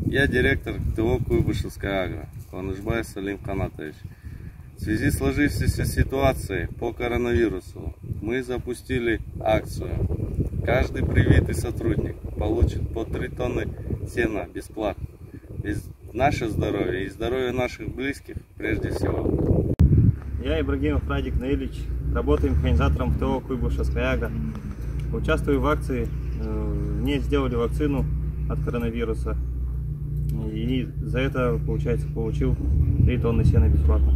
Я директор ТО Куйбышевская Агро, Куанышбаев Салим Канатович. В связи с сложившейся ситуацией по коронавирусу мы запустили акцию. Каждый привитый сотрудник получит по 3 тонны сена бесплатно. Ведь наше здоровье и здоровье наших близких прежде всего. Я Ибрагимов Радик Наилич, работаю механизатором в ТО Куйбышевская Агро. Участвую в акции, мне сделали вакцину от коронавируса. И за это, получается, получил 3 тонны сена бесплатно.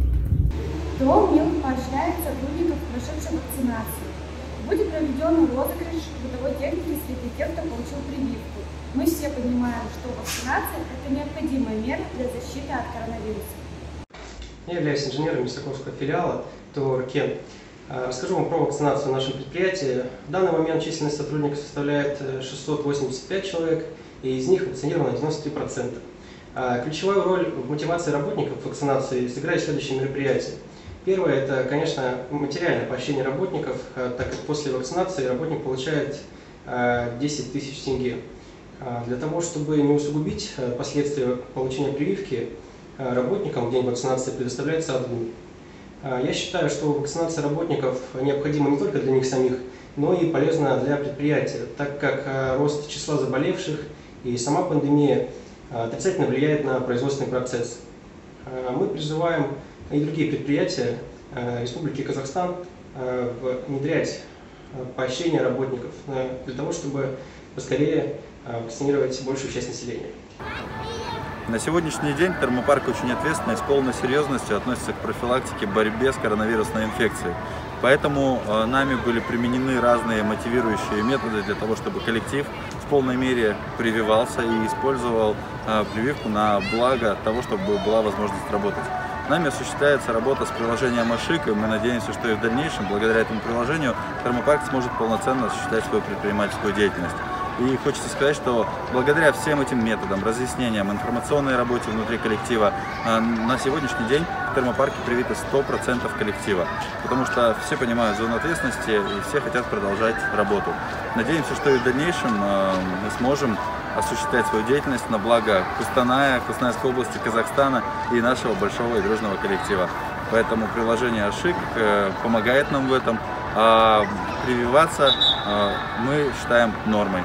ТО МИЛ поощряет сотрудников, прошедших вакцинацию. Будет проведен розыгрыш бытовой техники среди тех, кто получил прививку. Мы все понимаем, что вакцинация – это необходимая мера для защиты от коронавируса. Я являюсь инженером Мисаковского филиала ТО «Ркен». Расскажу вам про вакцинацию в нашем предприятии. В данный момент численность сотрудников составляет 685 человек, и из них вакцинировано 93%. Ключевую роль в мотивации работников вакцинации сыграют следующие мероприятия. Первое – это, конечно, материальное поощрение работников, так как после вакцинации работник получает 10 тысяч тенге. Для того, чтобы не усугубить последствия получения прививки, работникам в день вакцинации предоставляется отгул. Я считаю, что вакцинация работников необходима не только для них самих, но и полезна для предприятия, так как рост числа заболевших и сама пандемия отрицательно влияет на производственный процесс. Мы призываем и другие предприятия Республики Казахстан внедрять поощрение работников для того, чтобы поскорее вакцинировать большую часть населения. На сегодняшний день термопарк очень ответственно и с полной серьезностью относится к профилактике, борьбе с коронавирусной инфекцией. Поэтому нами были применены разные мотивирующие методы для того, чтобы коллектив в полной мере прививался и использовал прививку на благо того, чтобы была возможность работать. Нами осуществляется работа с приложением Ашик, и мы надеемся, что и в дальнейшем, благодаря этому приложению, термопарк сможет полноценно осуществлять свою предпринимательскую деятельность. И хочется сказать, что благодаря всем этим методам, разъяснениям, информационной работе внутри коллектива, на сегодняшний день в термопарке привиты 100% коллектива. Потому что все понимают зону ответственности и все хотят продолжать работу. Надеемся, что и в дальнейшем мы сможем осуществлять свою деятельность на благо Кустаная, Кустанайской области, Казахстана и нашего большого и дружного коллектива. Поэтому приложение Ашик помогает нам в этом. Прививаться мы считаем нормой.